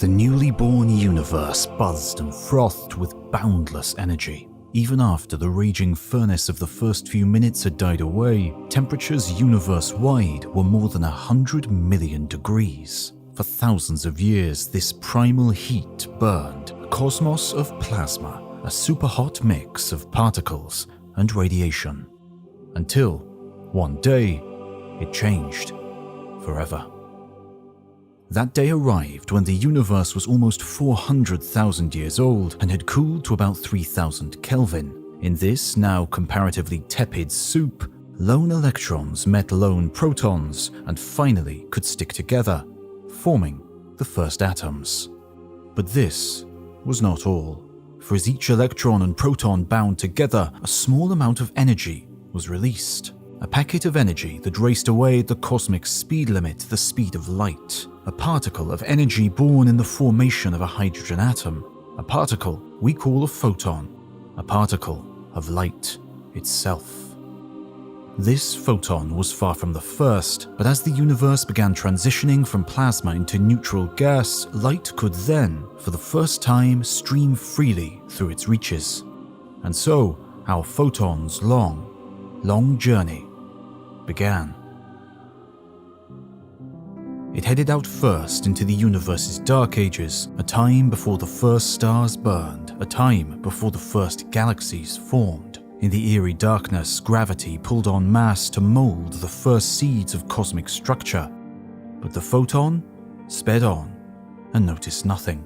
The newly born universe buzzed and frothed with boundless energy. Even after the raging furnace of the first few minutes had died away, temperatures universe-wide were more than 100 million degrees. For thousands of years, this primal heat burned a cosmos of plasma, a superhot mix of particles and radiation. Until, one day, it changed forever. That day arrived when the universe was almost 400,000 years old and had cooled to about 3,000 Kelvin. In this now comparatively tepid soup, lone electrons met lone protons and finally could stick together, forming the first atoms. But this was not all, for as each electron and proton bound together, a small amount of energy was released. A packet of energy that raced away at the cosmic speed limit, the speed of light. A particle of energy born in the formation of a hydrogen atom. A particle we call a photon. A particle of light itself. This photon was far from the first, but as the universe began transitioning from plasma into neutral gas, light could then, for the first time, stream freely through its reaches. And so, our photon's long journey began. It headed out first into the universe's dark ages, a time before the first stars burned, a time before the first galaxies formed. In the eerie darkness, gravity pulled on mass to mold the first seeds of cosmic structure. But the photon sped on and noticed nothing.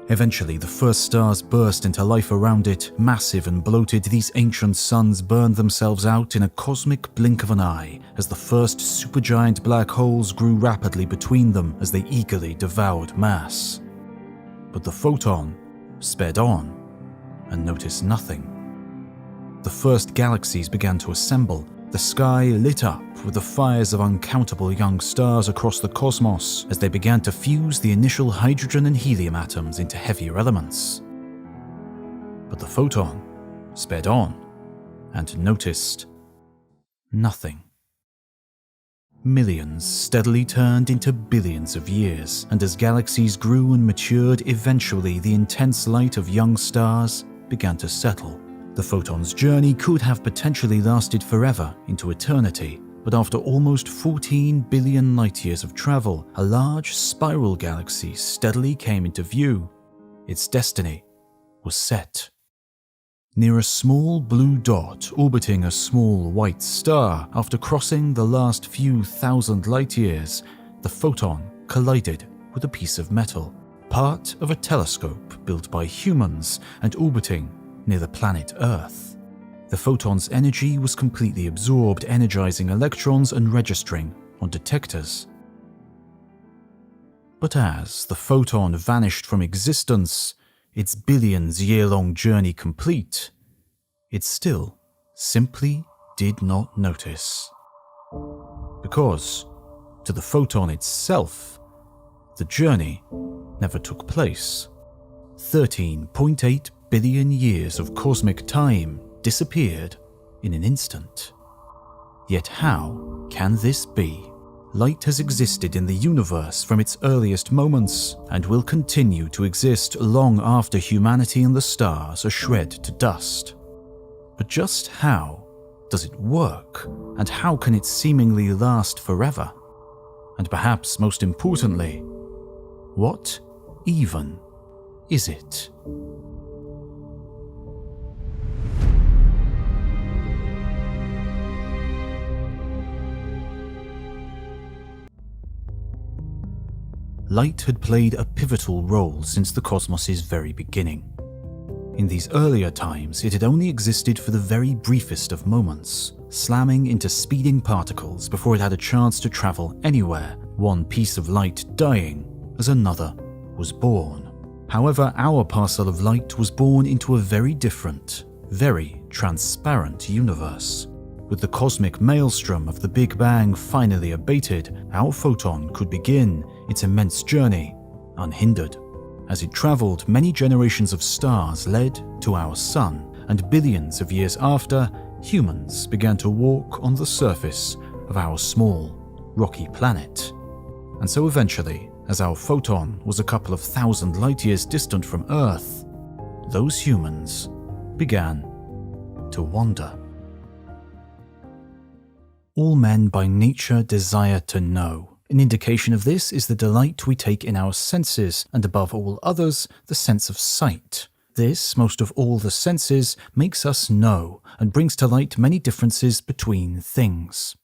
Eventually, the first stars burst into life around it. Massive and bloated, these ancient suns burned themselves out in a cosmic blink of an eye as the first supergiant black holes grew rapidly between them as they eagerly devoured mass. But the photon sped on and noticed nothing. The first galaxies began to assemble. The sky lit up with the fires of uncountable young stars across the cosmos as they began to fuse the initial hydrogen and helium atoms into heavier elements. But the photon sped on and noticed nothing. Millions steadily turned into billions of years, and as galaxies grew and matured, eventually the intense light of young stars began to settle. The photon's journey could have potentially lasted forever into eternity, but after almost 14 billion light-years of travel, a large spiral galaxy steadily came into view. Its destiny was set. Near a small blue dot orbiting a small white star, after crossing the last few thousand light-years, the photon collided with a piece of metal, part of a telescope built by humans and orbiting near the planet Earth. The photon's energy was completely absorbed, energizing electrons and registering on detectors. But as the photon vanished from existence, its billions-year-long journey complete, it still simply did not notice. Because, to the photon itself, the journey never took place. 13.8 billion years of cosmic time disappeared in an instant. Yet how can this be? Light has existed in the universe from its earliest moments and will continue to exist long after humanity and the stars are shred to dust. But just how does it work, and how can it seemingly last forever? And perhaps most importantly, what even is it? Light had played a pivotal role since the cosmos's very beginning. In these earlier times, it had only existed for the very briefest of moments, slamming into speeding particles before it had a chance to travel anywhere, one piece of light dying as another was born. However, our parcel of light was born into a very different, very transparent universe. With the cosmic maelstrom of the Big Bang finally abated, our photon could begin its immense journey unhindered. As it traveled, many generations of stars led to our sun, and billions of years after, humans began to walk on the surface of our small, rocky planet. And so eventually, as our photon was a couple of thousand light-years distant from Earth, those humans began to wonder. All men by nature desire to know. An indication of this is the delight we take in our senses, and above all others, the sense of sight. This, most of all the senses, makes us know and brings to light many differences between things.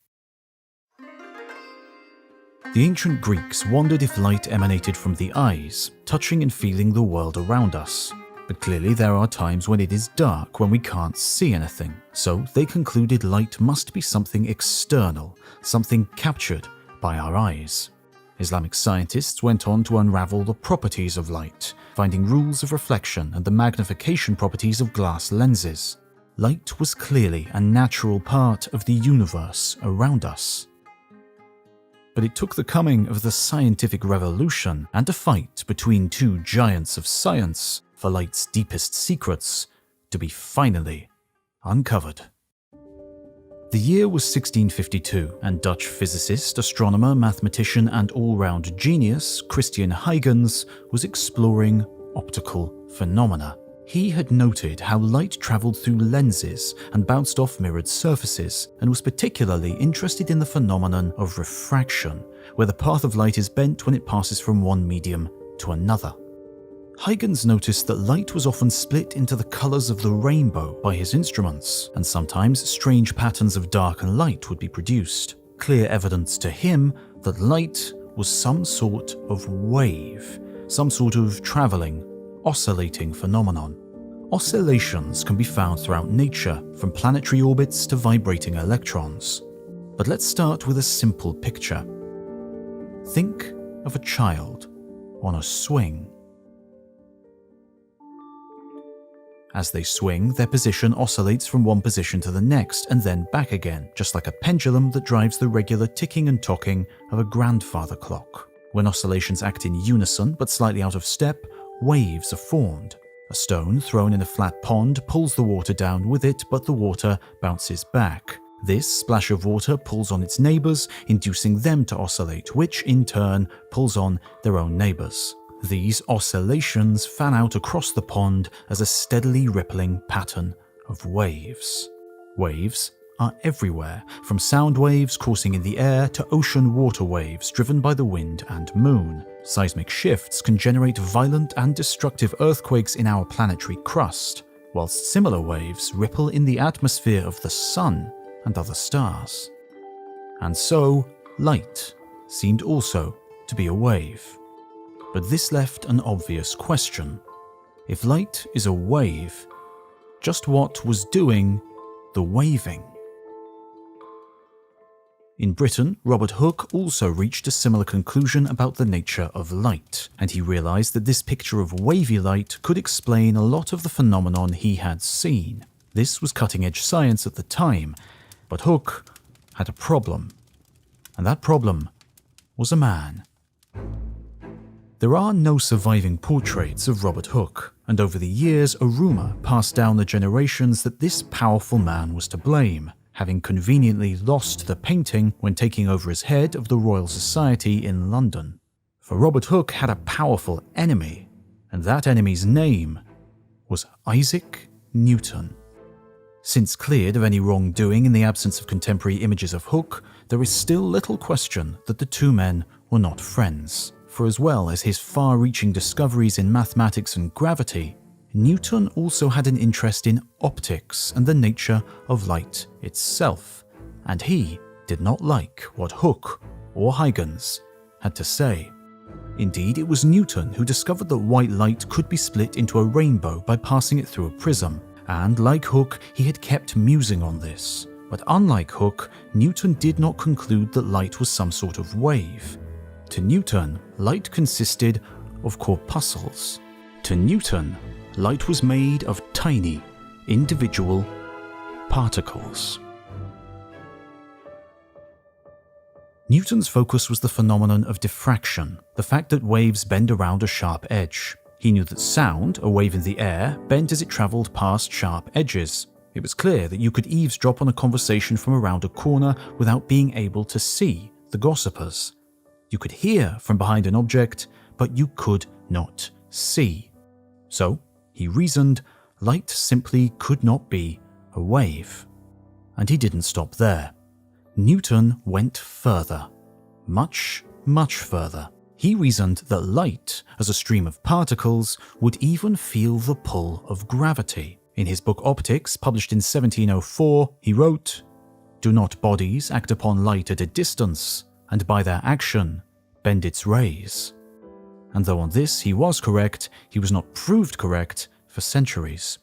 The ancient Greeks wondered if light emanated from the eyes, touching and feeling the world around us. But clearly there are times when it is dark, when we can't see anything. So they concluded light must be something external, something captured by our eyes. Islamic scientists went on to unravel the properties of light, finding rules of reflection and the magnification properties of glass lenses. Light was clearly a natural part of the universe around us. But it took the coming of the scientific revolution and a fight between two giants of science for light's deepest secrets to be finally uncovered. The year was 1652, and Dutch physicist, astronomer, mathematician, and all-round genius Christian Huygens was exploring optical phenomena. He had noted how light travelled through lenses and bounced off mirrored surfaces, and was particularly interested in the phenomenon of refraction, where the path of light is bent when it passes from one medium to another. Huygens noticed that light was often split into the colours of the rainbow by his instruments, and sometimes strange patterns of dark and light would be produced. Clear evidence to him that light was some sort of wave, some sort of travelling, oscillating phenomenon. Oscillations can be found throughout nature, from planetary orbits to vibrating electrons. But let's start with a simple picture. Think of a child on a swing. As they swing, their position oscillates from one position to the next and then back again, just like a pendulum that drives the regular ticking and tocking of a grandfather clock. When oscillations act in unison but slightly out of step, waves are formed. A stone thrown in a flat pond pulls the water down with it, but the water bounces back. This splash of water pulls on its neighbours, inducing them to oscillate, which in turn pulls on their own neighbours. These oscillations fan out across the pond as a steadily rippling pattern of waves. Waves are everywhere, from sound waves coursing in the air to ocean water waves driven by the wind and moon. Seismic shifts can generate violent and destructive earthquakes in our planetary crust, whilst similar waves ripple in the atmosphere of the sun and other stars. And so, light seemed also to be a wave. But this left an obvious question. If light is a wave, just what was doing the waving? In Britain, Robert Hooke also reached a similar conclusion about the nature of light, and he realized that this picture of wavy light could explain a lot of the phenomenon he had seen. This was cutting-edge science at the time, but Hooke had a problem, and that problem was a man. There are no surviving portraits of Robert Hooke, and over the years a rumour passed down the generations that this powerful man was to blame, having conveniently lost the painting when taking over as head of the Royal Society in London. For Robert Hooke had a powerful enemy, and that enemy's name was Isaac Newton. Since cleared of any wrongdoing in the absence of contemporary images of Hooke, there is still little question that the two men were not friends. For as well as his far-reaching discoveries in mathematics and gravity, Newton also had an interest in optics and the nature of light itself, and he did not like what Hooke or Huygens had to say. Indeed, it was Newton who discovered that white light could be split into a rainbow by passing it through a prism, and like Hooke, he had kept musing on this. But unlike Hooke, Newton did not conclude that light was some sort of wave. To Newton, light consisted of corpuscles. To Newton, light was made of tiny, individual particles. Newton's focus was the phenomenon of diffraction, the fact that waves bend around a sharp edge. He knew that sound, a wave in the air, bent as it travelled past sharp edges. It was clear that you could eavesdrop on a conversation from around a corner without being able to see the gossipers. You You could hear from behind an object, but you could not see. So, he reasoned, light simply could not be a wave. And he didn't stop there. Newton went further. Much, much further. He reasoned that light, as a stream of particles, would even feel the pull of gravity. In his book Optics, published in 1704, he wrote, "Do not bodies act upon light at a distance, and by their action bend its rays?" And though on this he was correct, he was not proved correct for centuries.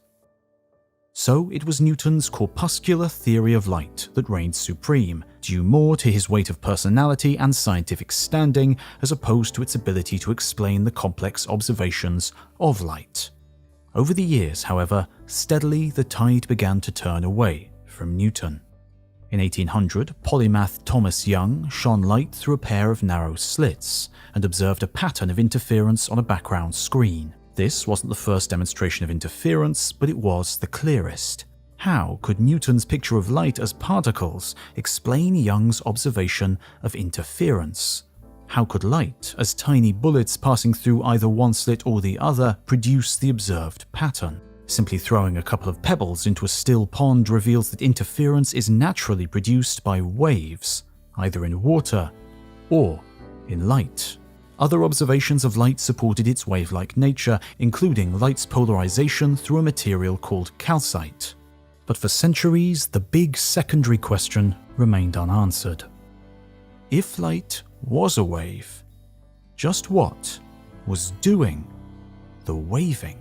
So it was Newton's corpuscular theory of light that reigned supreme, due more to his weight of personality and scientific standing as opposed to its ability to explain the complex observations of light. Over the years, however, steadily the tide began to turn away from Newton. In 1800, polymath Thomas Young shone light through a pair of narrow slits and observed a pattern of interference on a background screen. This wasn't the first demonstration of interference, but it was the clearest. How could Newton's picture of light as particles explain Young's observation of interference? How could light, as tiny bullets passing through either one slit or the other, produce the observed pattern? Simply throwing a couple of pebbles into a still pond reveals that interference is naturally produced by waves, either in water or in light. Other observations of light supported its wave-like nature, including light's polarization through a material called calcite. But for centuries, the big secondary question remained unanswered. If light was a wave, just what was doing the waving?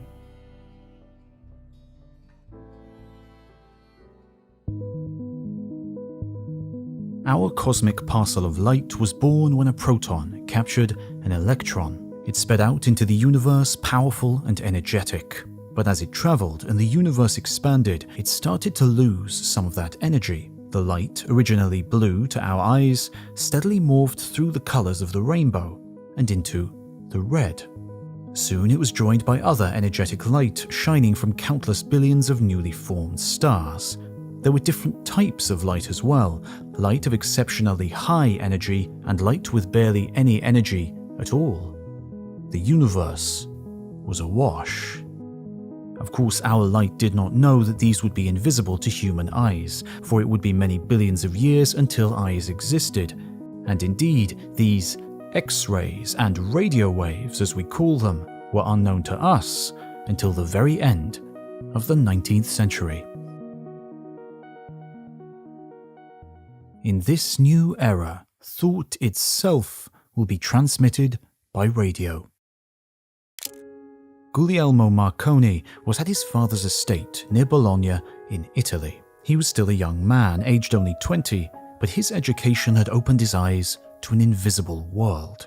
Our cosmic parcel of light was born when a proton captured an electron. It sped out into the universe, powerful and energetic. But as it traveled and the universe expanded, it started to lose some of that energy. The light, originally blue to our eyes, steadily morphed through the colors of the rainbow and into the red. Soon it was joined by other energetic light shining from countless billions of newly formed stars. There were different types of light as well, light of exceptionally high energy and light with barely any energy at all. The universe was awash. Of course, our light did not know that these would be invisible to human eyes, for it would be many billions of years until eyes existed. And indeed, these X-rays and radio waves, as we call them, were unknown to us until the very end of the 19th century. In this new era, thought itself will be transmitted by radio. Guglielmo Marconi was at his father's estate near Bologna in Italy. He was still a young man, aged only 20, but his education had opened his eyes to an invisible world.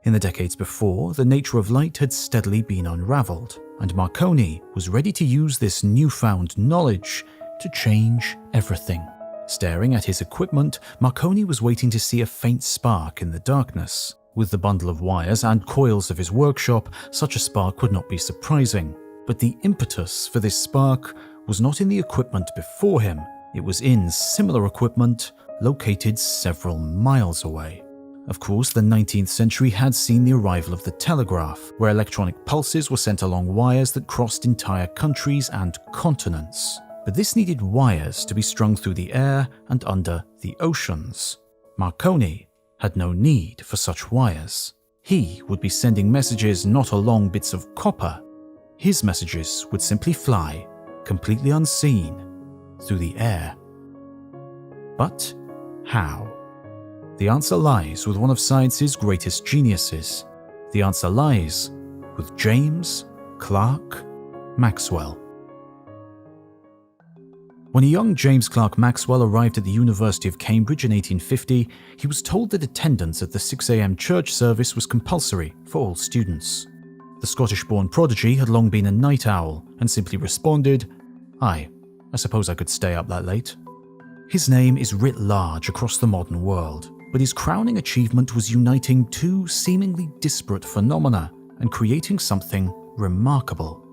In the decades before, the nature of light had steadily been unraveled, and Marconi was ready to use this newfound knowledge to change everything. Staring at his equipment, Marconi was waiting to see a faint spark in the darkness. With the bundle of wires and coils of his workshop, such a spark would not be surprising. But the impetus for this spark was not in the equipment before him. It was in similar equipment located several miles away. Of course, the 19th century had seen the arrival of the telegraph, where electronic pulses were sent along wires that crossed entire countries and continents. But this needed wires to be strung through the air and under the oceans. Marconi had no need for such wires. He would be sending messages not along bits of copper. His messages would simply fly, completely unseen, through the air. But how? The answer lies with one of science's greatest geniuses. The answer lies with James Clerk Maxwell. When a young James Clerk Maxwell arrived at the University of Cambridge in 1850, he was told that attendance at the 6 a.m. church service was compulsory for all students. The Scottish-born prodigy had long been a night owl and simply responded, "Aye, I suppose I could stay up that late." His name is writ large across the modern world, but his crowning achievement was uniting two seemingly disparate phenomena and creating something remarkable.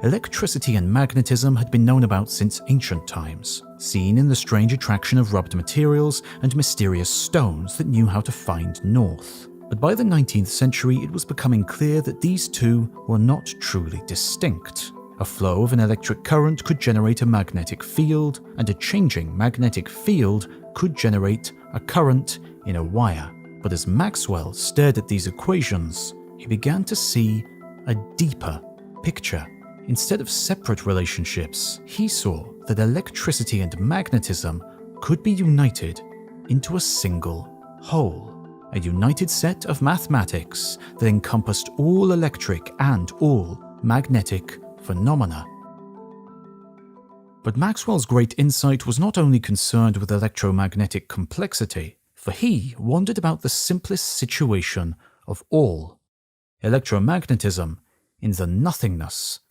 Electricity and magnetism had been known about since ancient times, seen in the strange attraction of rubbed materials and mysterious stones that knew how to find north. But by the 19th century, it was becoming clear that these two were not truly distinct. A flow of an electric current could generate a magnetic field, and a changing magnetic field could generate a current in a wire. But as Maxwell stared at these equations, he began to see a deeper picture. Instead of separate relationships, he saw that electricity and magnetism could be united into a single whole. A united set of mathematics that encompassed all electric and all magnetic phenomena. But Maxwell's great insight was not only concerned with electromagnetic complexity, for he wondered about the simplest situation of all: electromagnetism in the nothingness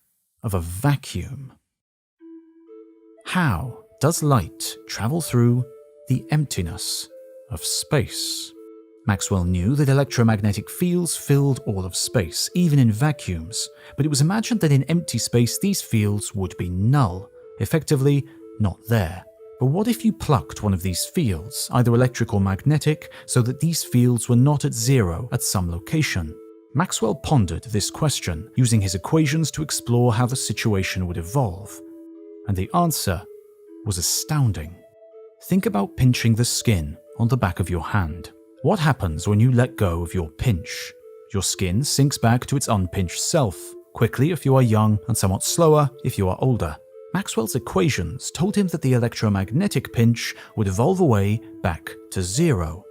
of a vacuum. How does light travel through the emptiness of space? Maxwell knew that electromagnetic fields filled all of space, even in vacuums, but it was imagined that in empty space these fields would be null, effectively not there. But what if you plucked one of these fields, either electric or magnetic, so that these fields were not at zero at some location? Maxwell pondered this question, using his equations to explore how the situation would evolve. And the answer was astounding. Think about pinching the skin on the back of your hand. What happens when you let go of your pinch? Your skin sinks back to its unpinched self, quickly if you are young and somewhat slower if you are older. Maxwell's equations told him that the electromagnetic pinch would evolve away back to zero,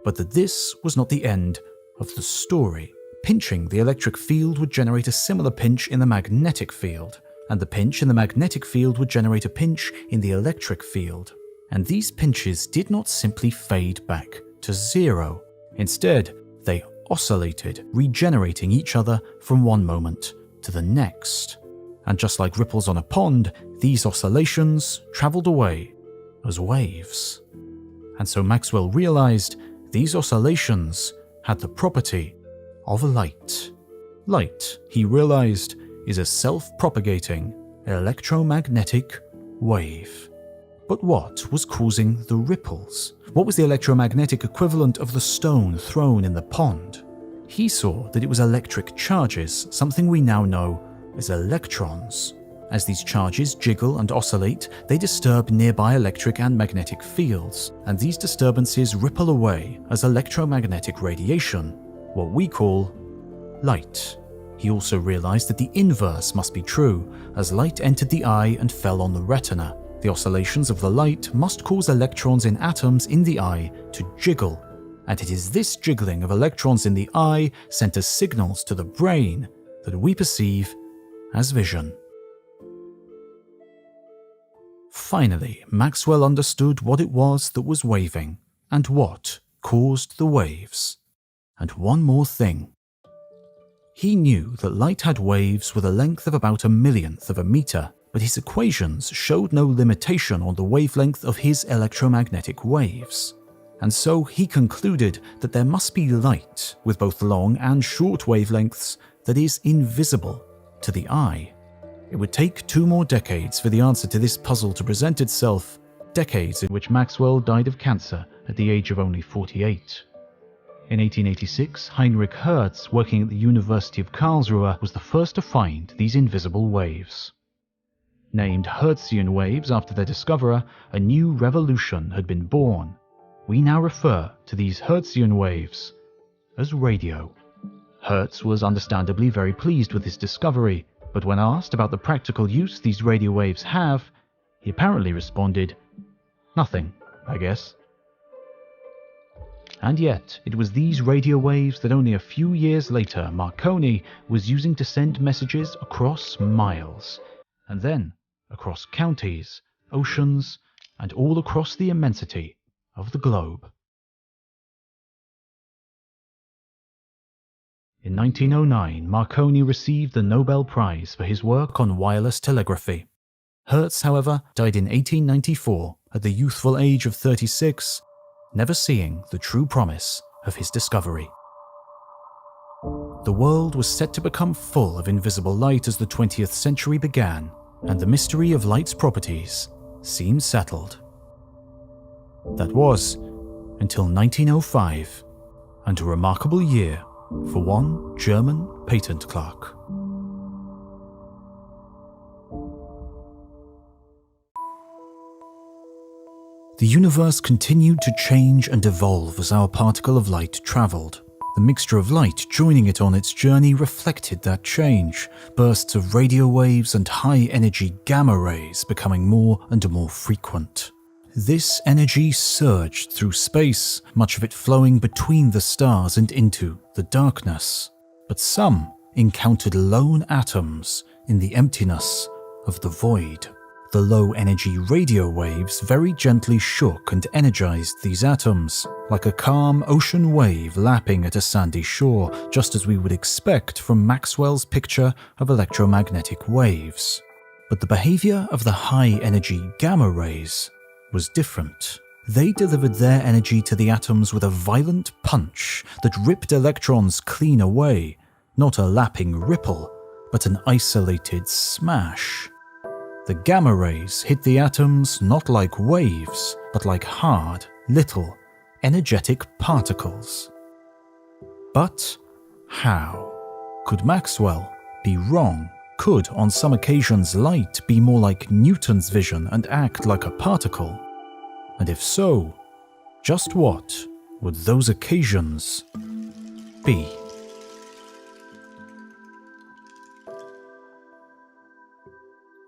but that this was not the end of the story. Pinching the electric field would generate a similar pinch in the magnetic field, and the pinch in the magnetic field would generate a pinch in the electric field. And these pinches did not simply fade back to zero. Instead, they oscillated, regenerating each other from one moment to the next. And just like ripples on a pond, these oscillations traveled away as waves. And so Maxwell realized these oscillations had the property of light. Light, he realized, is a self-propagating electromagnetic wave. But what was causing the ripples? What was the electromagnetic equivalent of the stone thrown in the pond? He saw that it was electric charges, something we now know as electrons. As these charges jiggle and oscillate, they disturb nearby electric and magnetic fields, and these disturbances ripple away as electromagnetic radiation, what we call light. He also realized that the inverse must be true, as light entered the eye and fell on the retina. The oscillations of the light must cause electrons in atoms in the eye to jiggle, and it is this jiggling of electrons in the eye sent as signals to the brain that we perceive as vision. Finally, Maxwell understood what it was that was waving, and what caused the waves. And one more thing. He knew that light had waves with a length of about 1/1,000,000th of a meter, but his equations showed no limitation on the wavelength of his electromagnetic waves. And so he concluded that there must be light with both long and short wavelengths that is invisible to the eye. It would take 2 more decades for the answer to this puzzle to present itself, decades in which Maxwell died of cancer at the age of only 48. In 1886, Heinrich Hertz, working at the University of Karlsruhe, was the first to find these invisible waves. Named Hertzian waves after their discoverer, a new revolution had been born. We now refer to these Hertzian waves as radio. Hertz was understandably very pleased with this discovery, but when asked about the practical use these radio waves have, he apparently responded, "Nothing, I guess." And yet, it was these radio waves that only a few years later Marconi was using to send messages across miles, and then across counties, oceans, and all across the immensity of the globe. In 1909, Marconi received the Nobel Prize for his work on wireless telegraphy. Hertz, however, died in 1894 at the youthful age of 36, never seeing the true promise of his discovery. The world was set to become full of invisible light as the 20th century began, and the mystery of light's properties seemed settled. That was until 1905, and a remarkable year for one German patent clerk. The universe continued to change and evolve as our particle of light travelled. The mixture of light joining it on its journey reflected that change, bursts of radio waves and high-energy gamma rays becoming more and more frequent. This energy surged through space, much of it flowing between the stars and into the darkness. But some encountered lone atoms in the emptiness of the void. The low-energy radio waves very gently shook and energized these atoms, like a calm ocean wave lapping at a sandy shore, just as we would expect from Maxwell's picture of electromagnetic waves. But the behavior of the high-energy gamma rays was different. They delivered their energy to the atoms with a violent punch that ripped electrons clean away, not a lapping ripple, but an isolated smash. The gamma rays hit the atoms not like waves, but like hard, little, energetic particles. But how? Could Maxwell be wrong? Could, on some occasions, light be more like Newton's vision and act like a particle? And if so, just what would those occasions be?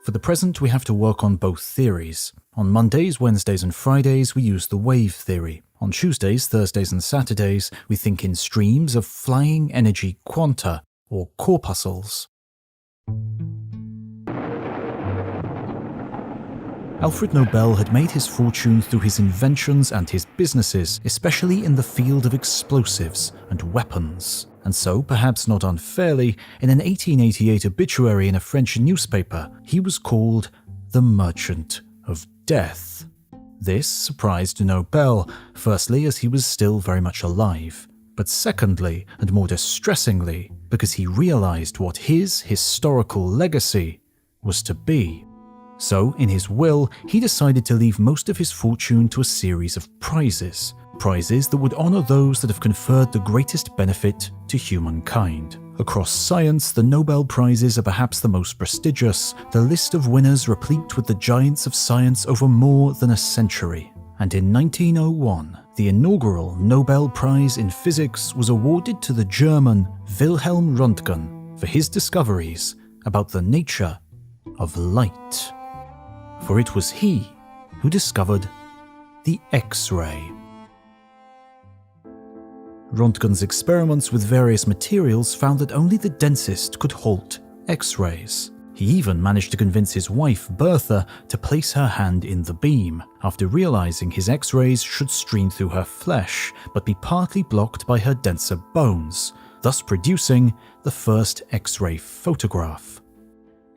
For the present, we have to work on both theories. On Mondays, Wednesdays and Fridays, we use the wave theory. On Tuesdays, Thursdays and Saturdays, we think in streams of flying energy quanta, or corpuscles. Alfred Nobel had made his fortune through his inventions and his businesses, especially in the field of explosives and weapons. And so, perhaps not unfairly, in an 1888 obituary in a French newspaper, he was called the Merchant of Death. This surprised Nobel, firstly as he was still very much alive, but secondly, and more distressingly, because he realized what his historical legacy was to be. So, in his will, he decided to leave most of his fortune to a series of prizes that would honor those that have conferred the greatest benefit to humankind. Across science, the Nobel Prizes are perhaps the most prestigious, the list of winners replete with the giants of science over more than a century. And in 1901, the inaugural Nobel Prize in Physics was awarded to the German Wilhelm Röntgen for his discoveries about the nature of light. For it was he who discovered the X-ray. Röntgen's experiments with various materials found that only the densest could halt X-rays. He even managed to convince his wife, Bertha, to place her hand in the beam, after realizing his X-rays should stream through her flesh, but be partly blocked by her denser bones, thus producing the first X-ray photograph.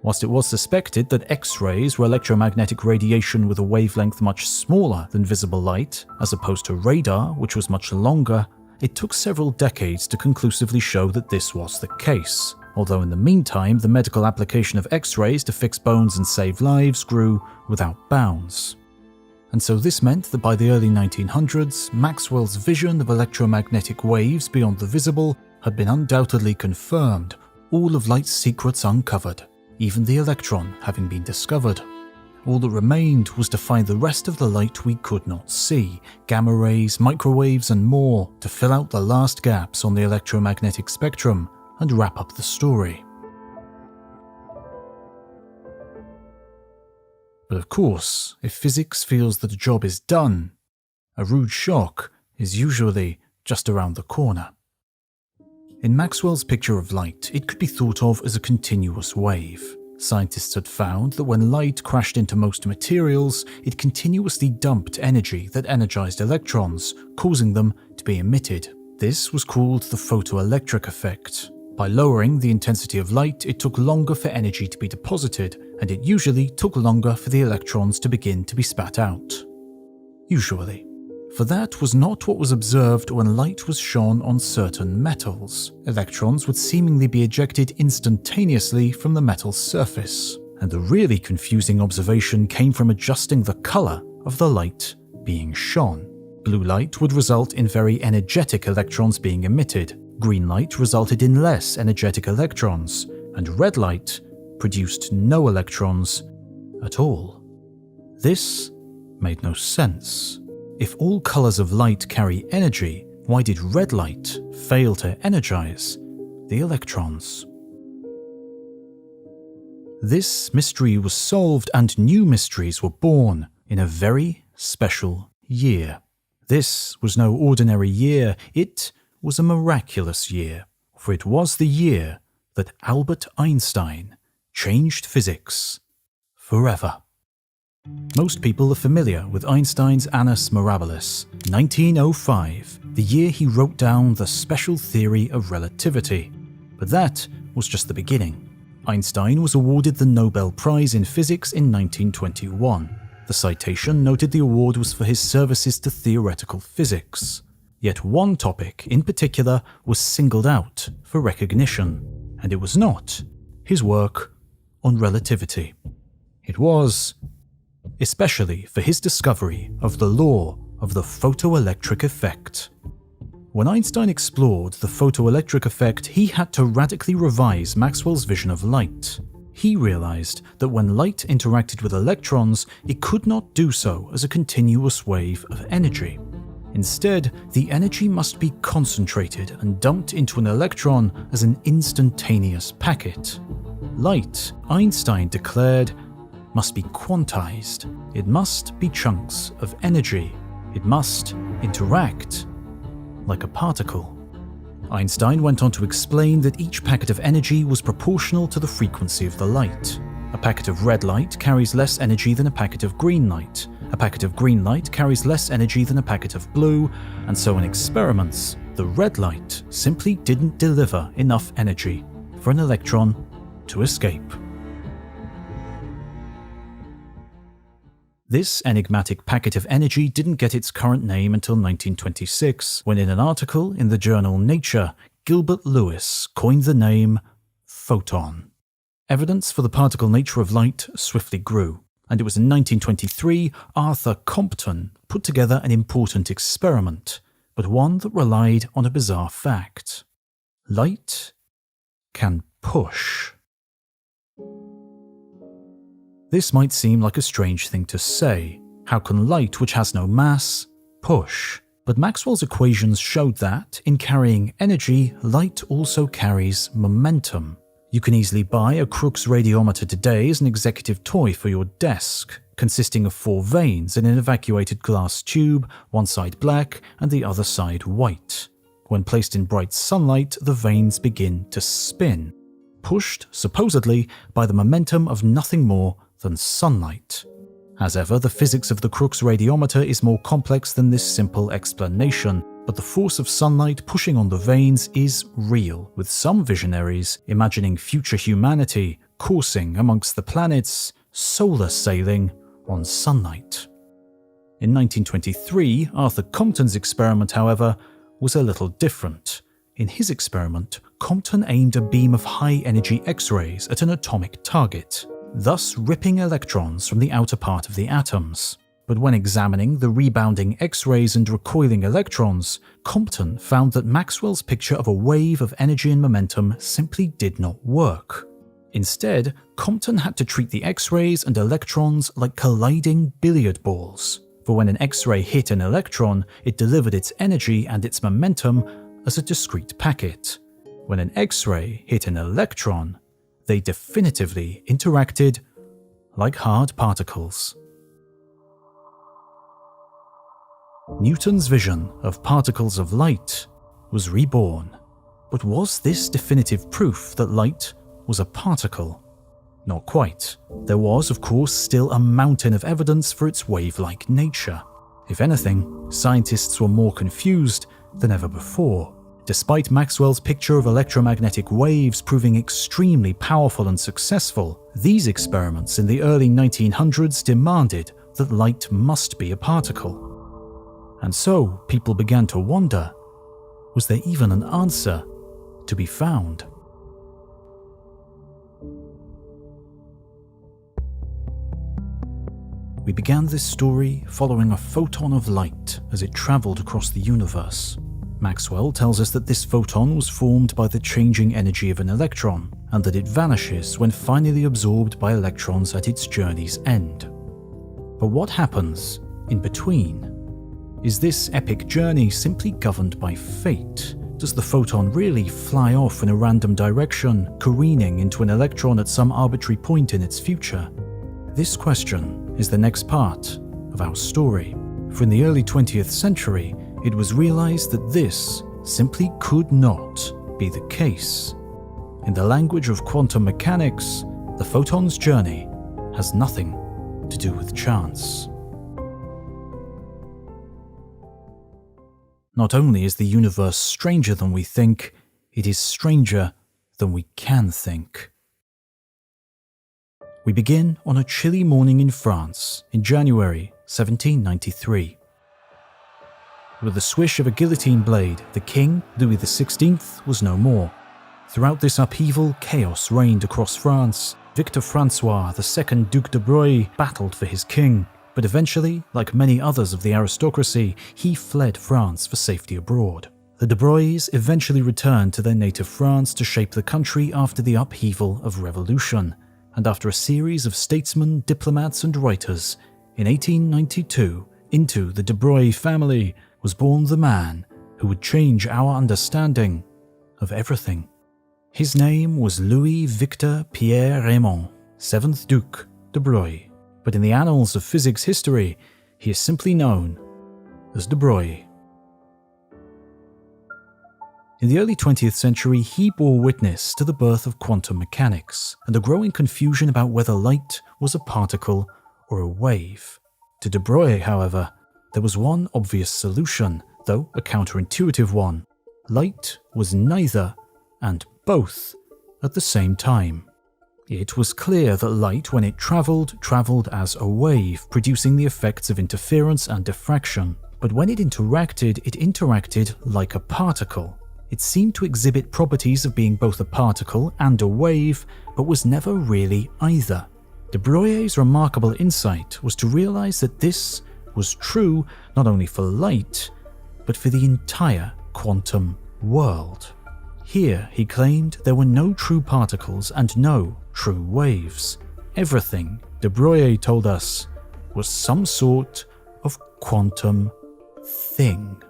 Whilst it was suspected that X-rays were electromagnetic radiation with a wavelength much smaller than visible light, as opposed to radar, which was much longer, it took several decades to conclusively show that this was the case, although in the meantime the medical application of X-rays to fix bones and save lives grew without bounds. And so this meant that by the early 1900s, Maxwell's vision of electromagnetic waves beyond the visible had been undoubtedly confirmed, all of light's secrets uncovered, even the electron having been discovered. All that remained was to find the rest of the light we could not see, gamma rays, microwaves and more, to fill out the last gaps on the electromagnetic spectrum and wrap up the story. But of course, if physics feels that a job is done, a rude shock is usually just around the corner. In Maxwell's picture of light, it could be thought of as a continuous wave. Scientists had found that when light crashed into most materials, it continuously dumped energy that energized electrons, causing them to be emitted. This was called the photoelectric effect. By lowering the intensity of light, it took longer for energy to be deposited, and it usually took longer for the electrons to begin to be spat out. Usually. for that was not what was observed when light was shone on certain metals. Electrons would seemingly be ejected instantaneously from the metal's surface, and the really confusing observation came from adjusting the color of the light being shone. Blue light would result in very energetic electrons being emitted, green light resulted in less energetic electrons, and red light produced no electrons at all. This made no sense. If all colors of light carry energy, why did red light fail to energize the electrons? This mystery was solved and new mysteries were born in a very special year. This was no ordinary year, it was a miraculous year, for it was the year that Albert Einstein changed physics forever. Most people are familiar with Einstein's Annus Mirabilis, 1905, the year he wrote down the special theory of relativity. But that was just the beginning. Einstein was awarded the Nobel Prize in Physics in 1921. The citation noted the award was for his services to theoretical physics. Yet one topic in particular was singled out for recognition, and it was not his work on relativity. It was especially for his discovery of the law of the photoelectric effect. When Einstein explored the photoelectric effect, he had to radically revise Maxwell's vision of light. He realized that when light interacted with electrons, it could not do so as a continuous wave of energy. Instead, the energy must be concentrated and dumped into an electron as an instantaneous packet. Light, Einstein declared, must be quantized. It must be chunks of energy. It must interact like a particle. Einstein went on to explain that each packet of energy was proportional to the frequency of the light. A packet of red light carries less energy than a packet of green light. A packet of green light carries less energy than a packet of blue, and so in experiments, the red light simply didn't deliver enough energy for an electron to escape. This enigmatic packet of energy didn't get its current name until 1926, when in an article in the journal Nature, Gilbert Lewis coined the name photon. Evidence for the particle nature of light swiftly grew, and it was in 1923 Arthur Compton put together an important experiment, but one that relied on a bizarre fact. Light can push. This might seem like a strange thing to say. How can light, which has no mass, push? But Maxwell's equations showed that, in carrying energy, light also carries momentum. You can easily buy a Crookes radiometer today as an executive toy for your desk, consisting of 4 vanes in an evacuated glass tube, one side black and the other side white. When placed in bright sunlight, the vanes begin to spin, pushed, supposedly, by the momentum of nothing more than sunlight. As ever, the physics of the Crookes radiometer is more complex than this simple explanation, but the force of sunlight pushing on the vanes is real, with some visionaries imagining future humanity coursing amongst the planets, solar sailing on sunlight. In 1923, Arthur Compton's experiment, however, was a little different. In his experiment, Compton aimed a beam of high-energy X-rays at an atomic target, thus ripping electrons from the outer part of the atoms. But when examining the rebounding X-rays and recoiling electrons, Compton found that Maxwell's picture of a wave of energy and momentum simply did not work. Instead, Compton had to treat the X-rays and electrons like colliding billiard balls, for when an X-ray hit an electron, it delivered its energy and its momentum as a discrete packet. When an X-ray hit an electron, they definitively interacted like hard particles. Newton's vision of particles of light was reborn. But was this definitive proof that light was a particle? Not quite. There was, of course, still a mountain of evidence for its wave-like nature. If anything, scientists were more confused than ever before. Despite Maxwell's picture of electromagnetic waves proving extremely powerful and successful, these experiments in the early 1900s demanded that light must be a particle. And so people began to wonder, was there even an answer to be found? We began this story following a photon of light as it travelled across the universe. Maxwell tells us that this photon was formed by the changing energy of an electron, and that it vanishes when finally absorbed by electrons at its journey's end. But what happens in between? Is this epic journey simply governed by fate? Does the photon really fly off in a random direction, careening into an electron at some arbitrary point in its future? This question is the next part of our story. For in the early 20th century, it was realized that this simply could not be the case. In the language of quantum mechanics, the photon's journey has nothing to do with chance. Not only is the universe stranger than we think, it is stranger than we can think. We begin on a chilly morning in France in January 1793. With the swish of a guillotine blade, the king, Louis XVI, was no more. Throughout this upheaval, chaos reigned across France. Victor Francois, the second Duc de Broglie, battled for his king. But eventually, like many others of the aristocracy, he fled France for safety abroad. The de Broglies eventually returned to their native France to shape the country after the upheaval of revolution. And after a series of statesmen, diplomats and writers, in 1892, into the de Broglie family was born the man who would change our understanding of everything. His name was Louis Victor Pierre Raymond, 7th Duc de Broglie. But in the annals of physics history, he is simply known as de Broglie. In the early 20th century, he bore witness to the birth of quantum mechanics and the growing confusion about whether light was a particle or a wave. To de Broglie, however, there was one obvious solution, though a counterintuitive one. Light was neither and both at the same time. It was clear that light, when it travelled as a wave, producing the effects of interference and diffraction. But when it interacted like a particle. It seemed to exhibit properties of being both a particle and a wave, but was never really either. De Broglie's remarkable insight was to realize that this was true not only for light, but for the entire quantum world. Here, he claimed, there were no true particles and no true waves. Everything, de Broglie told us, was some sort of quantum thing.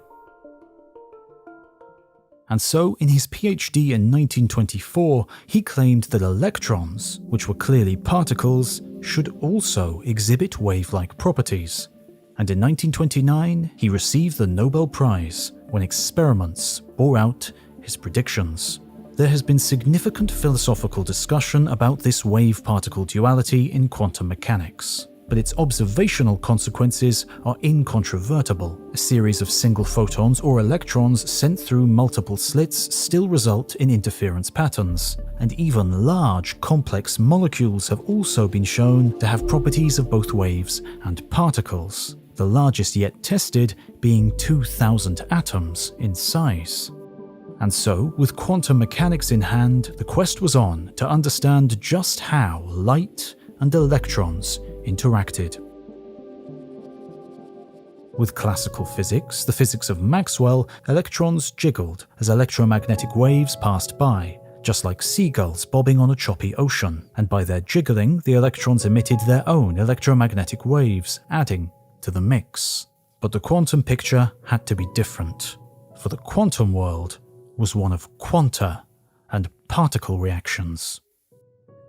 And so, in his PhD in 1924, he claimed that electrons, which were clearly particles, should also exhibit wave-like properties. And in 1929, he received the Nobel Prize when experiments bore out his predictions. There has been significant philosophical discussion about this wave-particle duality in quantum mechanics, but its observational consequences are incontrovertible. A series of single photons or electrons sent through multiple slits still result in interference patterns, and even large, complex molecules have also been shown to have properties of both waves and particles, the largest yet tested being 2,000 atoms in size. And so, with quantum mechanics in hand, the quest was on to understand just how light and electrons interacted. With classical physics, the physics of Maxwell, electrons jiggled as electromagnetic waves passed by, just like seagulls bobbing on a choppy ocean, and by their jiggling, the electrons emitted their own electromagnetic waves, adding to the mix. But the quantum picture had to be different, for the quantum world was one of quanta and particle reactions.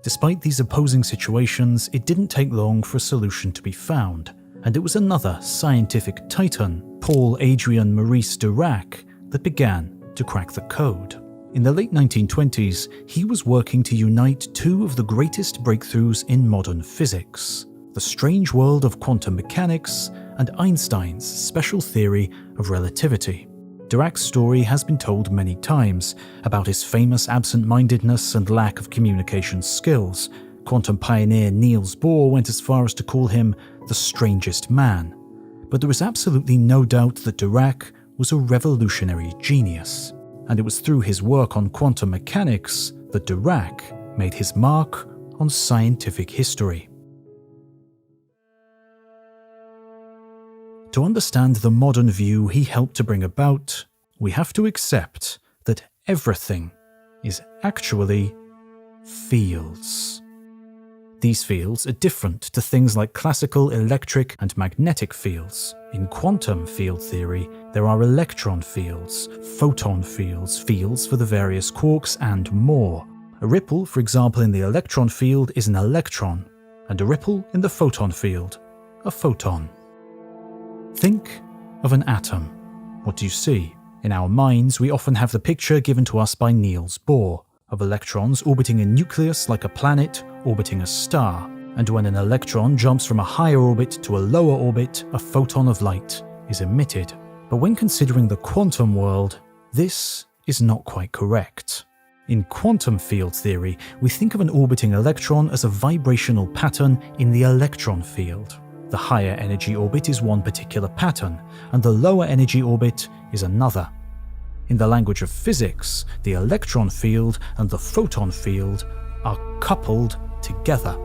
Despite these opposing situations, it didn't take long for a solution to be found, and it was another scientific titan, Paul Adrian Maurice Dirac, that began to crack the code. In the late 1920s, he was working to unite two of the greatest breakthroughs in modern physics: the strange world of quantum mechanics and Einstein's special theory of relativity. Dirac's story has been told many times about his famous absent-mindedness and lack of communication skills. Quantum pioneer Niels Bohr went as far as to call him the strangest man. but there is absolutely no doubt that Dirac was a revolutionary genius, and it was through his work on quantum mechanics that Dirac made his mark on scientific history. To understand the modern view he helped to bring about, we have to accept that everything is actually fields. These fields are different to things like classical electric and magnetic fields. In quantum field theory, there are electron fields, photon fields, fields for the various quarks, and more. A ripple, for example, in the electron field is an electron, and a ripple in the photon field, a photon. Think of an atom. What do you see? In our minds, we often have the picture given to us by Niels Bohr of electrons orbiting a nucleus like a planet orbiting a star, and when an electron jumps from a higher orbit to a lower orbit, a photon of light is emitted. But when considering the quantum world, this is not quite correct. In quantum field theory, we think of an orbiting electron as a vibrational pattern in the electron field. The higher energy orbit is one particular pattern, and the lower energy orbit is another. In the language of physics, the electron field and the photon field are coupled together,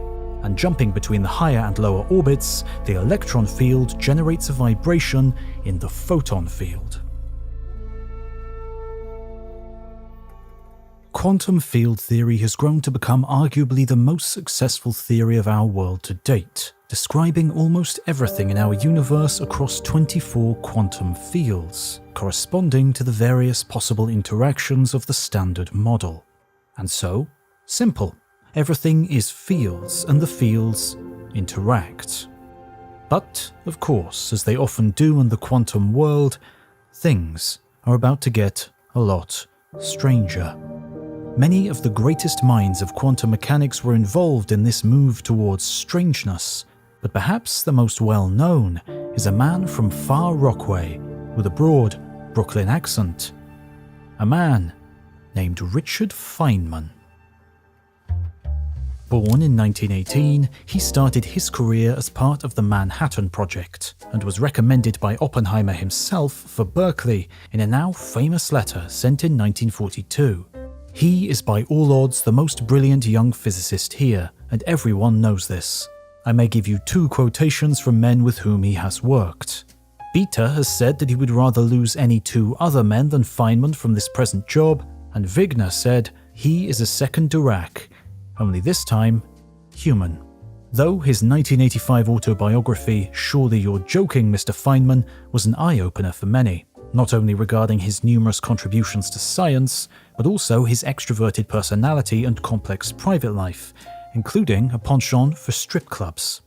and jumping between the higher and lower orbits, the electron field generates a vibration in the photon field. Quantum field theory has grown to become arguably the most successful theory of our world to date, describing almost everything in our universe across 24 quantum fields, corresponding to the various possible interactions of the standard model. And so, simple. Everything is fields, and the fields interact. But, of course, as they often do in the quantum world, things are about to get a lot stranger. Many of the greatest minds of quantum mechanics were involved in this move towards strangeness, but perhaps the most well-known is a man from Far Rockaway with a broad Brooklyn accent. A man named Richard Feynman. Born in 1918, he started his career as part of the Manhattan Project and was recommended by Oppenheimer himself for Berkeley in a now famous letter sent in 1942. He is by all odds the most brilliant young physicist here, and everyone knows this. I may give you two quotations from men with whom he has worked. Bethe has said that he would rather lose any two other men than Feynman from this present job, and Wigner said he is a second Dirac, only this time human. Though his 1985 autobiography, Surely You're Joking, Mr. Feynman, was an eye-opener for many, not only regarding his numerous contributions to science, but also his extroverted personality and complex private life, including a penchant for strip clubs.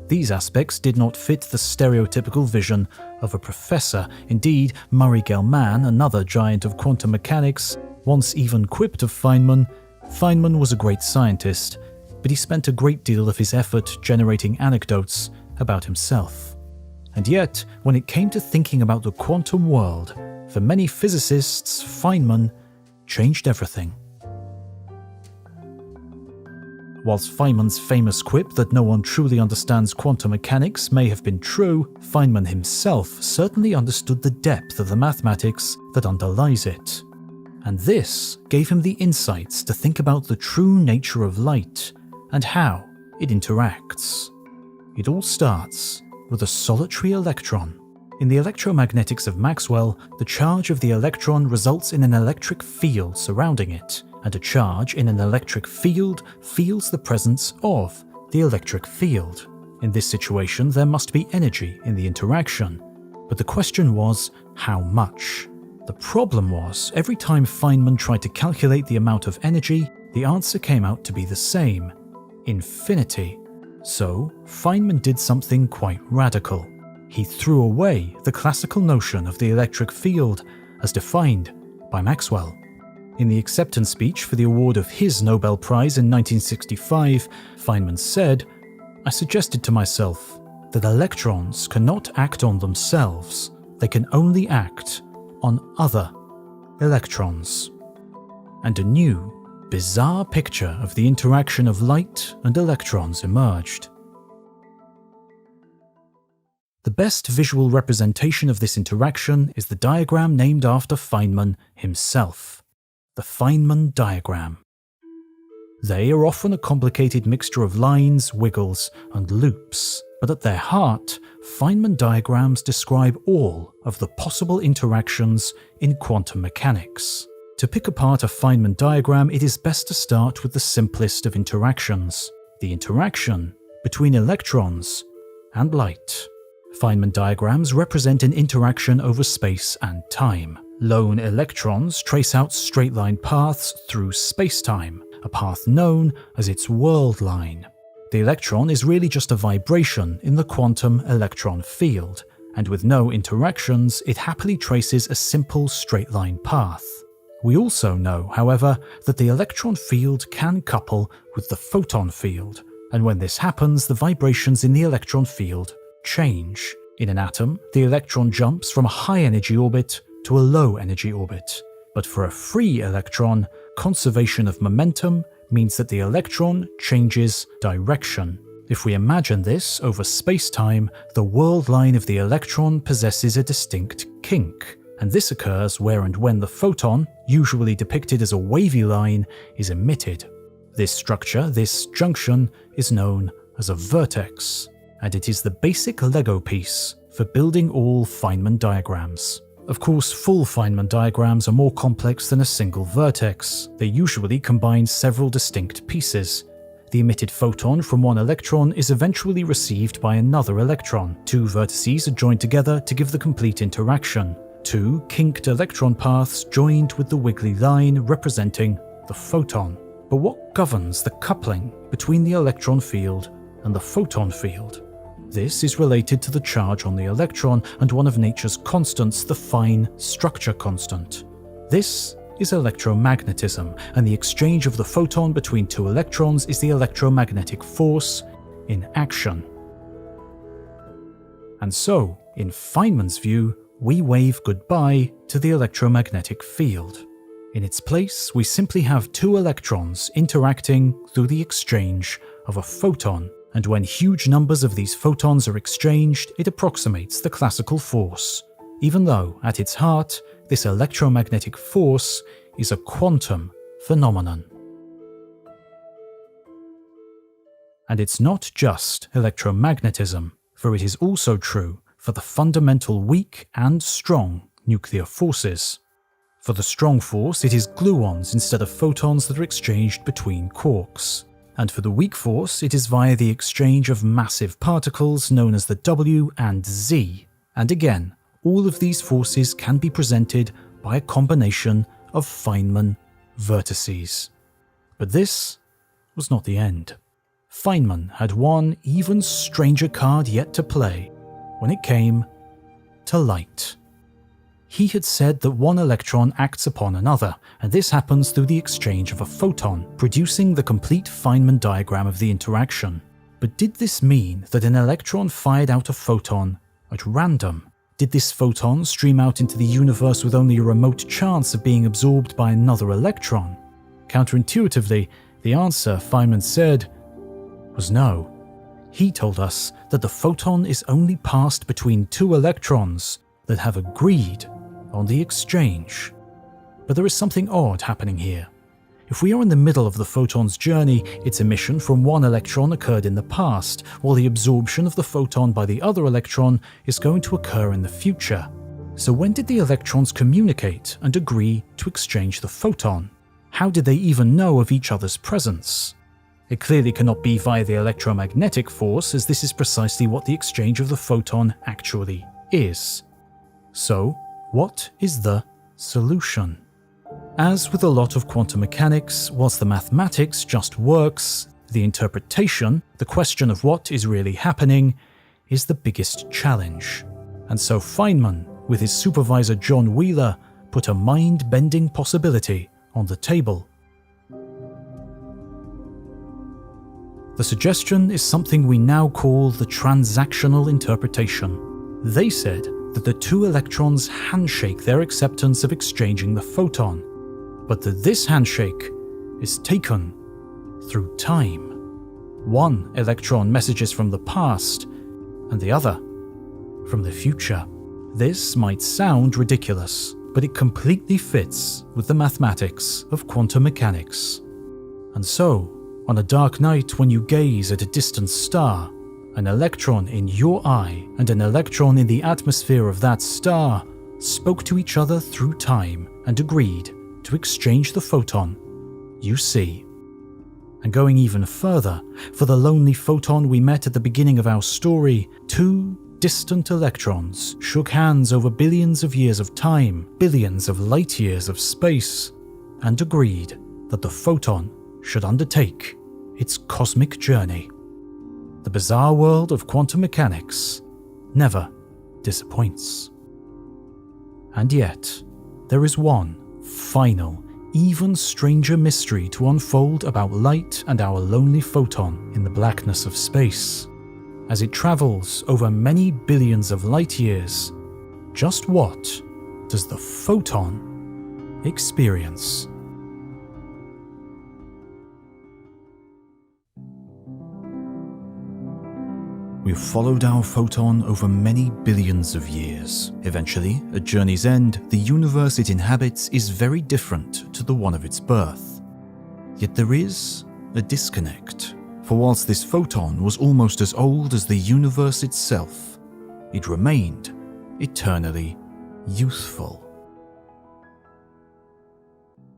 These aspects did not fit the stereotypical vision of a professor. Indeed, Murray Gell-Mann, another giant of quantum mechanics, once even quipped of Feynman, Feynman was a great scientist, but he spent a great deal of his effort generating anecdotes about himself. And yet, when it came to thinking about the quantum world, for many physicists, Feynman changed everything. Whilst Feynman's famous quip that no one truly understands quantum mechanics may have been true, Feynman himself certainly understood the depth of the mathematics that underlies it. And this gave him the insights to think about the true nature of light and how it interacts. It all starts with a solitary electron. In the electromagnetics of Maxwell, the charge of the electron results in an electric field surrounding it, and a charge in an electric field feels the presence of the electric field. In this situation, there must be energy in the interaction, but the question was, how much? The problem was, every time Feynman tried to calculate the amount of energy, the answer came out to be the same: infinity. So, Feynman did something quite radical. He threw away the classical notion of the electric field as defined by Maxwell. In the acceptance speech for the award of his Nobel Prize in 1965, Feynman said, "I suggested to myself that electrons cannot act on themselves, they can only act on other electrons." And a new, bizarre picture of the interaction of light and electrons emerged. The best visual representation of this interaction is the diagram named after Feynman himself, the Feynman diagram. They are often a complicated mixture of lines, wiggles, and loops, but at their heart, Feynman diagrams describe all of the possible interactions in quantum mechanics. To pick apart a Feynman diagram, it is best to start with the simplest of interactions, the interaction between electrons and light. Feynman diagrams represent an interaction over space and time. Lone electrons trace out straight-line paths through space-time, a path known as its world line. The electron is really just a vibration in the quantum electron field, and with no interactions, it happily traces a simple straight-line path. We also know, however, that the electron field can couple with the photon field, and when this happens, the vibrations in the electron field change. In an atom, the electron jumps from a high-energy orbit to a low-energy orbit. But for a free electron, conservation of momentum means that the electron changes direction. If we imagine this over space-time, the world line of the electron possesses a distinct kink, and this occurs where and when the photon, usually depicted as a wavy line, is emitted. This structure, this junction, is known as a vertex, and it is the basic Lego piece for building all Feynman diagrams. Of course, full Feynman diagrams are more complex than a single vertex. They usually combine several distinct pieces. The emitted photon from one electron is eventually received by another electron. Two vertices are joined together to give the complete interaction. Two kinked electron paths joined with the wiggly line representing the photon. But what governs the coupling between the electron field and the photon field? This is related to the charge on the electron and one of nature's constants, the fine structure constant. This is electromagnetism, and the exchange of the photon between two electrons is the electromagnetic force in action. And so, in Feynman's view, we wave goodbye to the electromagnetic field. In its place, we simply have two electrons interacting through the exchange of a photon. And when huge numbers of these photons are exchanged, it approximates the classical force, even though, at its heart, this electromagnetic force is a quantum phenomenon. And it's not just electromagnetism, for it is also true for the fundamental weak and strong nuclear forces. For the strong force, it is gluons instead of photons that are exchanged between quarks. And for the weak force, it is via the exchange of massive particles known as the W and Z. And again, all of these forces can be presented by a combination of Feynman vertices. But this was not the end. Feynman had one even stranger card yet to play when it came to light. He had said that one electron acts upon another, and this happens through the exchange of a photon, producing the complete Feynman diagram of the interaction. But did this mean that an electron fired out a photon at random? Did this photon stream out into the universe with only a remote chance of being absorbed by another electron? Counterintuitively, the answer, Feynman said, was no. He told us that the photon is only passed between two electrons that have agreed on the exchange. But there is something odd happening here. If we are in the middle of the photon's journey, its emission from one electron occurred in the past, while the absorption of the photon by the other electron is going to occur in the future. So when did the electrons communicate and agree to exchange the photon? How did they even know of each other's presence? It clearly cannot be via the electromagnetic force, as this is precisely what the exchange of the photon actually is. So, what is the solution? As with a lot of quantum mechanics, whilst the mathematics just works, the interpretation, the question of what is really happening, is the biggest challenge. And so Feynman, with his supervisor John Wheeler, put a mind-bending possibility on the table. The suggestion is something we now call the transactional interpretation. They said that the two electrons handshake their acceptance of exchanging the photon, but that this handshake is taken through time. One electron messages from the past, and the other from the future. This might sound ridiculous, but it completely fits with the mathematics of quantum mechanics. And so, on a dark night when you gaze at a distant star, an electron in your eye and an electron in the atmosphere of that star spoke to each other through time and agreed to exchange the photon you see. And going even further, for the lonely photon we met at the beginning of our story, two distant electrons shook hands over billions of years of time, billions of light years of space, and agreed that the photon should undertake its cosmic journey. The bizarre world of quantum mechanics never disappoints. And yet, there is one final, even stranger mystery to unfold about light and our lonely photon in the blackness of space. As it travels over many billions of light years, just what does the photon experience? We've followed our photon over many billions of years. Eventually, at journey's end, the universe it inhabits is very different to the one of its birth. Yet there is a disconnect. For whilst this photon was almost as old as the universe itself, it remained eternally youthful.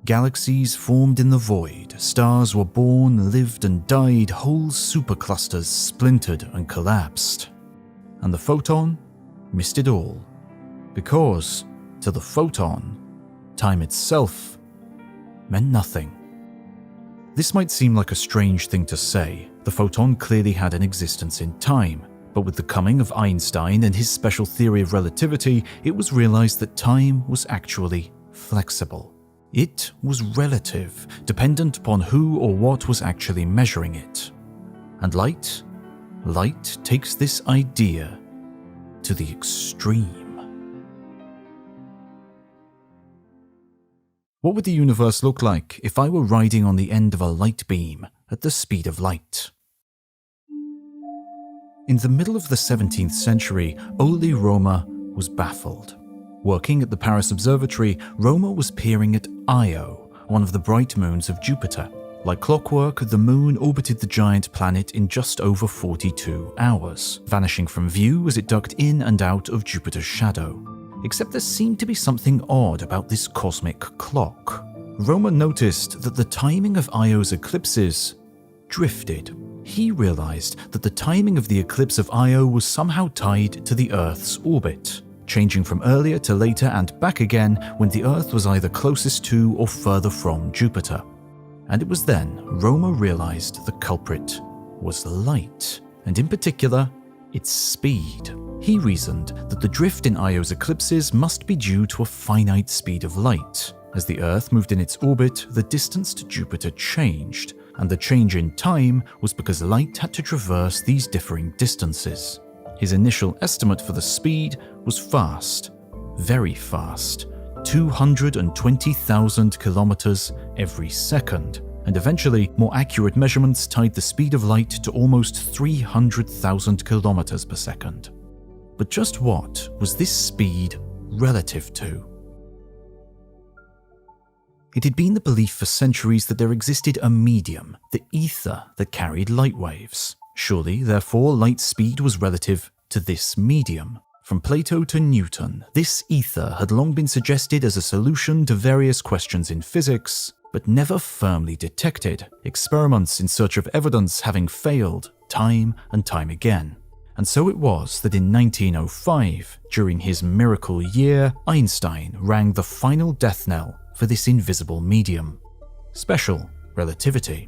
Galaxies formed in the void, stars were born, lived and died, whole superclusters splintered and collapsed. And the photon missed it all, because, to the photon, time itself meant nothing. This might seem like a strange thing to say. The photon clearly had an existence in time, but with the coming of Einstein and his special theory of relativity, it was realized that time was actually flexible. It was relative, dependent upon who or what was actually measuring it. And light takes this idea to the extreme. What would the universe look like if I were riding on the end of a light beam at the speed of light? In the middle of the 17th century, Ole Romer was baffled. Working at the Paris Observatory, Romer was peering at Io, one of the bright moons of Jupiter. Like clockwork, the moon orbited the giant planet in just over 42 hours, vanishing from view as it ducked in and out of Jupiter's shadow. Except there seemed to be something odd about this cosmic clock. Romer noticed that the timing of Io's eclipses drifted. He realized that the timing of the eclipse of Io was somehow tied to the Earth's orbit, changing from earlier to later and back again when the Earth was either closest to or further from Jupiter. And it was then Romer realized the culprit was light, and in particular, its speed. He reasoned that the drift in Io's eclipses must be due to a finite speed of light. As the Earth moved in its orbit, the distance to Jupiter changed, and the change in time was because light had to traverse these differing distances. His initial estimate for the speed was fast, very fast, 220,000 kilometers every second, and eventually more accurate measurements tied the speed of light to almost 300,000 kilometers per second. But just what was this speed relative to? It had been the belief for centuries that there existed a medium, the ether, that carried light waves. Surely, therefore, light speed was relative to this medium. From Plato to Newton, this ether had long been suggested as a solution to various questions in physics, but never firmly detected, experiments in search of evidence having failed time and time again. And so it was that in 1905, during his miracle year, Einstein rang the final death knell for this invisible medium: special relativity.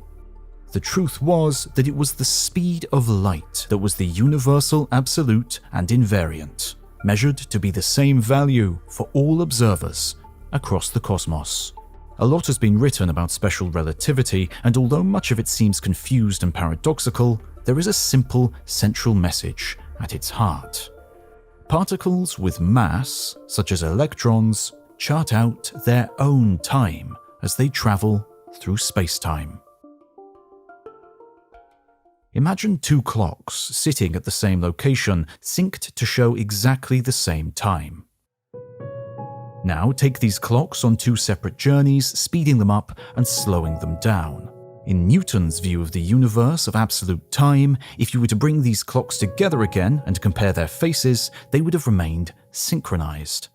The truth was that it was the speed of light that was the universal absolute and invariant, measured to be the same value for all observers across the cosmos. A lot has been written about special relativity, and although much of it seems confused and paradoxical, there is a simple central message at its heart. Particles with mass, such as electrons, chart out their own time as they travel through space-time. Imagine two clocks sitting at the same location, synced to show exactly the same time. Now take these clocks on two separate journeys, speeding them up and slowing them down. In Newton's view of the universe of absolute time, if you were to bring these clocks together again and compare their faces, they would have remained synchronized.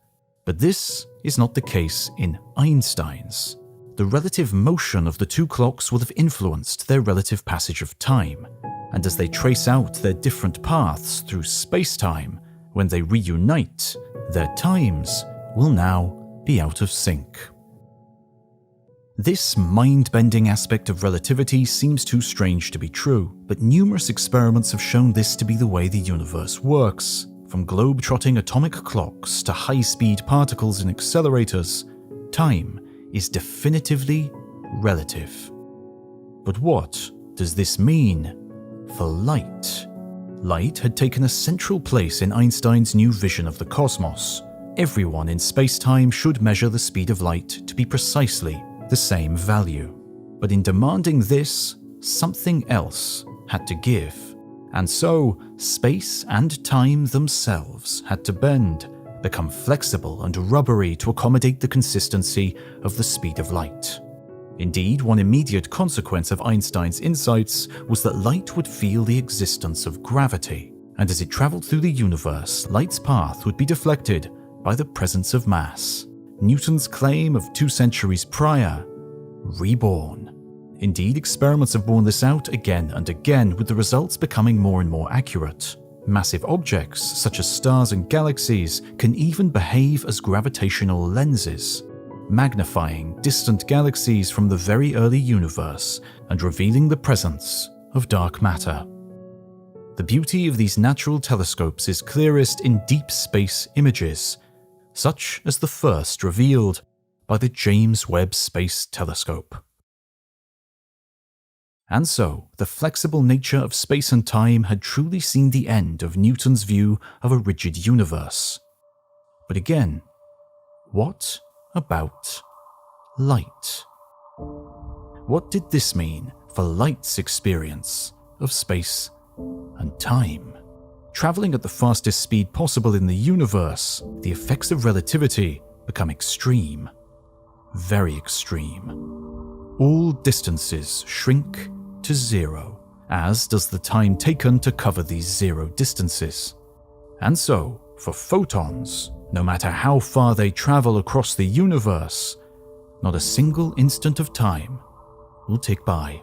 But this is not the case in Einstein's. The relative motion of the two clocks will have influenced their relative passage of time, and as they trace out their different paths through space-time, when they reunite, their times will now be out of sync. This mind-bending aspect of relativity seems too strange to be true, but numerous experiments have shown this to be the way the universe works. From globe-trotting atomic clocks to high-speed particles in accelerators, time is definitively relative. But what does this mean for light? Light had taken a central place in Einstein's new vision of the cosmos. Everyone in space-time should measure the speed of light to be precisely the same value. But in demanding this, something else had to give. And so, space and time themselves had to bend, become flexible and rubbery to accommodate the consistency of the speed of light. Indeed, one immediate consequence of Einstein's insights was that light would feel the existence of gravity, and as it traveled through the universe, light's path would be deflected by the presence of mass. Newton's claim of 2 centuries prior, reborn. Indeed, experiments have borne this out again and again, with the results becoming more and more accurate. Massive objects, such as stars and galaxies, can even behave as gravitational lenses, magnifying distant galaxies from the very early universe and revealing the presence of dark matter. The beauty of these natural telescopes is clearest in deep space images, such as the first revealed by the James Webb Space Telescope. And so, the flexible nature of space and time had truly seen the end of Newton's view of a rigid universe. But again, what about light? What did this mean for light's experience of space and time? Traveling at the fastest speed possible in the universe, the effects of relativity become extreme, very extreme. All distances shrink to zero, as does the time taken to cover these zero distances. And so, for photons, no matter how far they travel across the universe, not a single instant of time will tick by.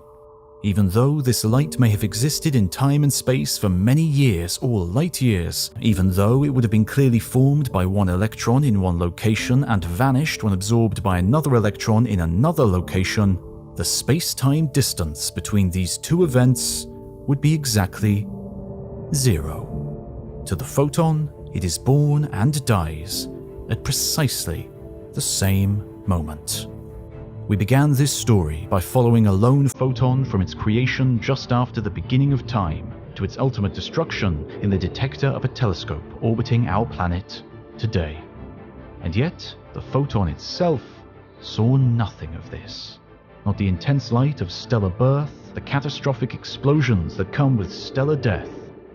Even though this light may have existed in time and space for many years or light years, even though it would have been clearly formed by one electron in one location and vanished when absorbed by another electron in another location, the space-time distance between these two events would be exactly zero. To the photon, it is born and dies at precisely the same moment. We began this story by following a lone photon from its creation just after the beginning of time to its ultimate destruction in the detector of a telescope orbiting our planet today. And yet, the photon itself saw nothing of this. Not the intense light of stellar birth, the catastrophic explosions that come with stellar death,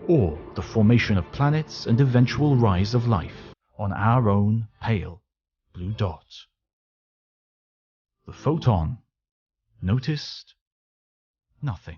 or the formation of planets and eventual rise of life on our own pale blue dot. The photon noticed nothing.